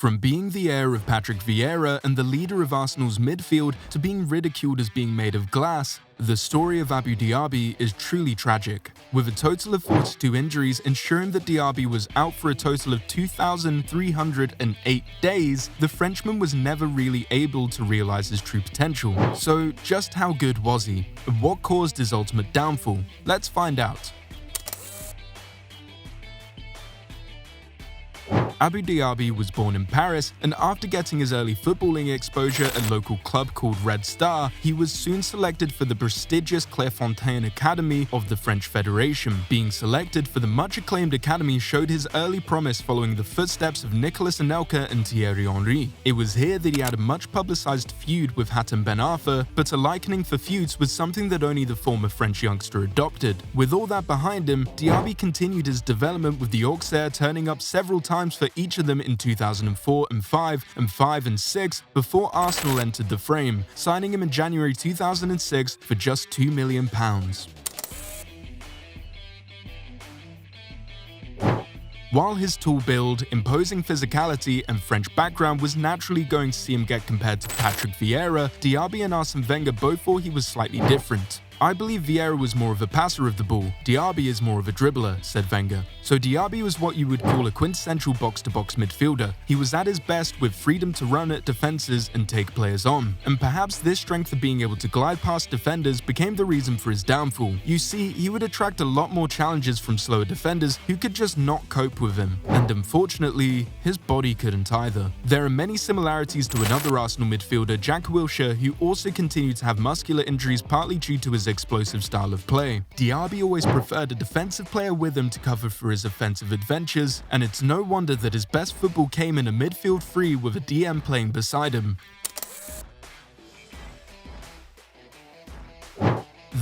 From being the heir of Patrick Vieira and the leader of Arsenal's midfield to being ridiculed as being made of glass, the story of Abou Diaby is truly tragic. With a total of 42 injuries ensuring that Diaby was out for a total of 2,308 days, the Frenchman was never really able to realise his true potential. So just how good was he? And what caused his ultimate downfall? Let's find out. Abou Diaby was born in Paris, and after getting his early footballing exposure at a local club called Red Star, he was soon selected for the prestigious Clairefontaine Academy of the French Federation. Being selected for the much-acclaimed academy showed his early promise following the footsteps of Nicolas Anelka and Thierry Henry. It was here that he had a much-publicized feud with Hatem Ben Arfa, but a likening for feuds was something that only the former French youngster adopted. With all that behind him, Diaby continued his development with the Auxerre, turning up several times for each of them in 2004 and 5 and 5 and 6 before Arsenal entered the frame, signing him in January 2006 for just £2 million. While his tall build, imposing physicality, and French background was naturally going to see him get compared to Patrick Vieira, Diaby and Arsene Wenger both thought he was slightly different. "I believe Vieira was more of a passer of the ball, Diaby is more of a dribbler," said Wenger. So Diaby was what you would call a quintessential box-to-box midfielder. He was at his best with freedom to run at defenses and take players on. And perhaps this strength of being able to glide past defenders became the reason for his downfall. You see, he would attract a lot more challenges from slower defenders who could just not cope with him. And unfortunately, his body couldn't either. There are many similarities to another Arsenal midfielder, Jack Wilshere, who also continued to have muscular injuries partly due to his explosive style of play. Diaby always preferred a defensive player with him to cover for his offensive adventures, and it's no wonder that his best football came in a midfield three with a DM playing beside him.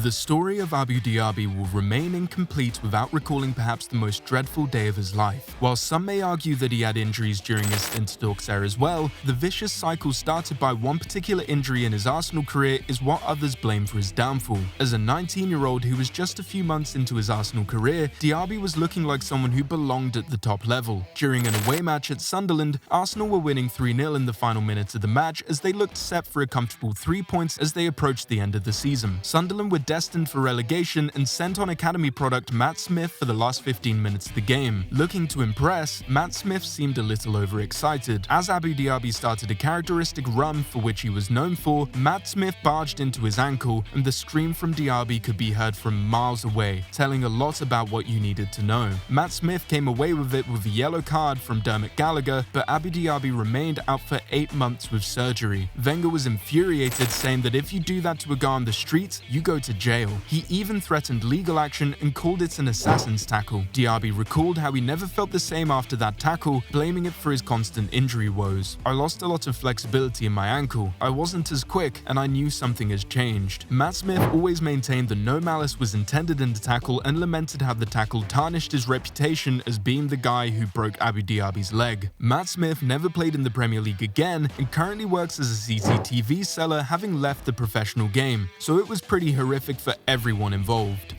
The story of Abou Diaby will remain incomplete without recalling perhaps the most dreadful day of his life. While some may argue that he had injuries during his stint at Auxerre as well, the vicious cycle started by one particular injury in his Arsenal career is what others blame for his downfall. As a 19-year-old who was just a few months into his Arsenal career, Diaby was looking like someone who belonged at the top level. During an away match at Sunderland, Arsenal were winning 3-0 in the final minutes of the match as they looked set for a comfortable 3 points as they approached the end of the season. Sunderland were destined for relegation and sent on academy product Matt Smith for the last 15 minutes of the game. Looking to impress, Matt Smith seemed a little overexcited. As Abou Diaby started a characteristic run for which he was known for, Matt Smith barged into his ankle and the scream from Diaby could be heard from miles away, telling a lot about what you needed to know. Matt Smith came away with it with a yellow card from Dermot Gallagher, but Abou Diaby remained out for 8 months with surgery. Wenger was infuriated, saying that if you do that to a guy on the street, you go to jail. He even threatened legal action and called it an assassin's tackle. Diaby recalled how he never felt the same after that tackle, blaming it for his constant injury woes. "I lost a lot of flexibility in my ankle. I wasn't as quick, and I knew something has changed." Matt Smith always maintained that no malice was intended in the tackle and lamented how the tackle tarnished his reputation as being the guy who broke Abou Diaby's leg. Matt Smith never played in the Premier League again and currently works as a CCTV seller, having left the professional game. So it was pretty horrific for everyone involved.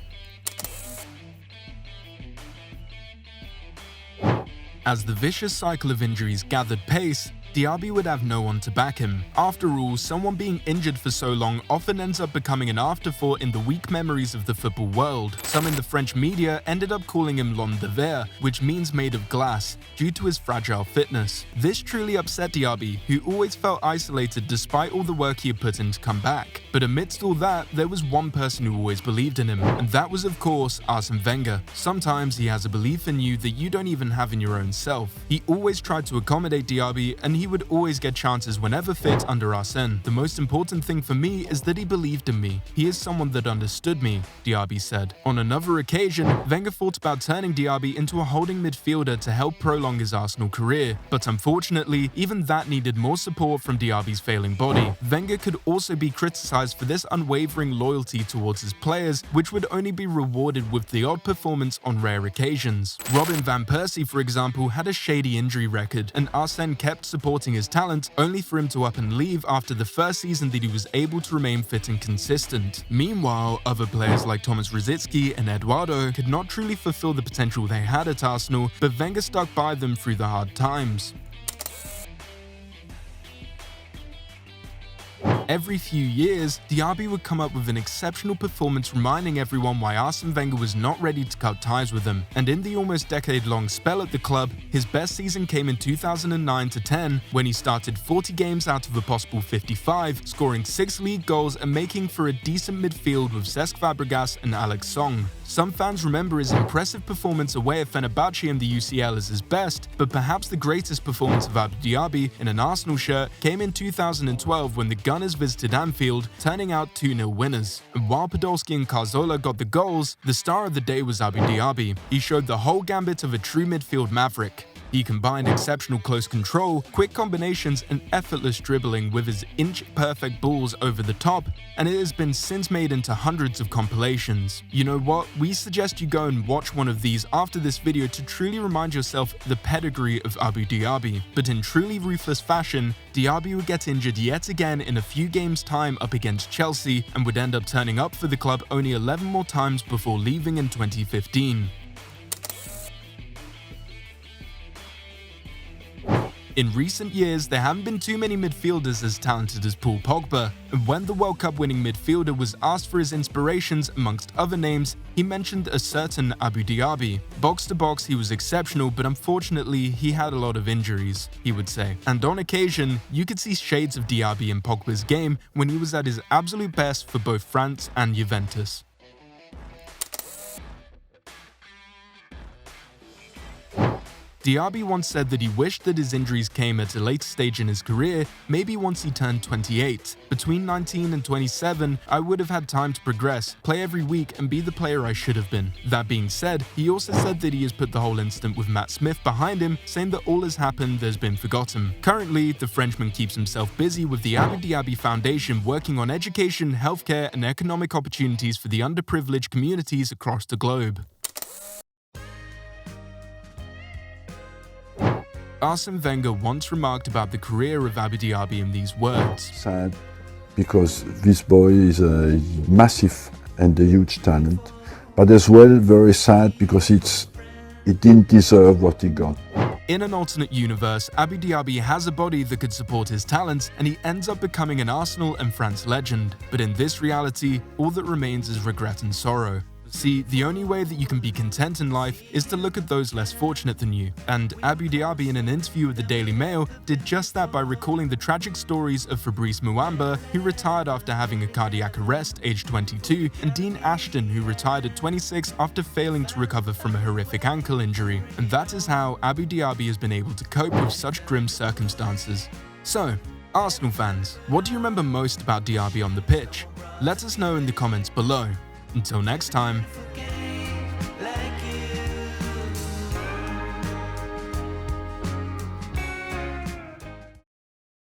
As the vicious cycle of injuries gathered pace, Diaby would have no one to back him. After all, someone being injured for so long often ends up becoming an afterthought in the weak memories of the football world. Some in the French media ended up calling him l'homme de verre, which means made of glass, due to his fragile fitness. This truly upset Diaby, who always felt isolated despite all the work he had put in to come back. But amidst all that, there was one person who always believed in him, and that was of course Arsene Wenger. Sometimes he has a belief in you that you don't even have in your own self. He always tried to accommodate Diaby, and he would always get chances whenever fit under Arsene. "The most important thing for me is that he believed in me. He is someone that understood me," Diaby said. On another occasion, Wenger thought about turning Diaby into a holding midfielder to help prolong his Arsenal career, but unfortunately, even that needed more support from Diaby's failing body. Wenger could also be criticized for this unwavering loyalty towards his players, which would only be rewarded with the odd performance on rare occasions. Robin van Persie, for example, had a shady injury record, and Arsene kept supporting his talent, only for him to up and leave after the first season that he was able to remain fit and consistent. Meanwhile, other players like Thomas Rosicky and Eduardo could not truly fulfill the potential they had at Arsenal, but Wenger stuck by them through the hard times. Every few years, Diaby would come up with an exceptional performance reminding everyone why Arsene Wenger was not ready to cut ties with him. And in the almost decade-long spell at the club, his best season came in 2009-10 when he started 40 games out of a possible 55, scoring 6 league goals and making for a decent midfield with Cesc Fabregas and Alex Song. Some fans remember his impressive performance away at Fenerbahce in the UCL as his best, but perhaps the greatest performance of Abou Diaby in an Arsenal shirt came in 2012 when the Gunners visited Anfield, turning out 2-0 winners. And while Podolski and Cazorla got the goals, the star of the day was Abou Diaby. He showed the whole gambit of a true midfield maverick. He combined exceptional close control, quick combinations, and effortless dribbling with his inch-perfect balls over the top, and it has been since made into hundreds of compilations. You know what? We suggest you go and watch one of these after this video to truly remind yourself the pedigree of Abou Diaby. But in truly ruthless fashion, Diaby would get injured yet again in a few games' time up against Chelsea and would end up turning up for the club only 11 more times before leaving in 2015. In recent years, there haven't been too many midfielders as talented as Paul Pogba, and when the World Cup winning midfielder was asked for his inspirations amongst other names, he mentioned a certain Abou Diaby. Box to box, he was exceptional, but unfortunately, he had a lot of injuries, he would say. And on occasion, you could see shades of Diaby in Pogba's game when he was at his absolute best for both France and Juventus. Diaby once said that he wished that his injuries came at a later stage in his career, maybe once he turned 28. Between 19 and 27, I would have had time to progress, play every week, and be the player I should have been. That being said, he also said that he has put the whole incident with Matt Smith behind him, saying that all has happened has been forgotten. Currently, the Frenchman keeps himself busy with the Abou Diaby Foundation working on education, healthcare, and economic opportunities for the underprivileged communities across the globe. Arsene Wenger once remarked about the career of Abou Diaby in these words. Sad because this boy is a massive and a huge talent, but as well very sad because he didn't deserve what he got. In an alternate universe, Abou Diaby has a body that could support his talents and he ends up becoming an Arsenal and France legend. But in this reality, all that remains is regret and sorrow. See, the only way that you can be content in life is to look at those less fortunate than you. And Abou Diaby, in an interview with the Daily Mail, did just that by recalling the tragic stories of Fabrice Muamba, who retired after having a cardiac arrest aged 22, and Dean Ashton, who retired at 26 after failing to recover from a horrific ankle injury. And that is how Abou Diaby has been able to cope with such grim circumstances. So, Arsenal fans, what do you remember most about Diaby on the pitch? Let us know in the comments below. Until next time.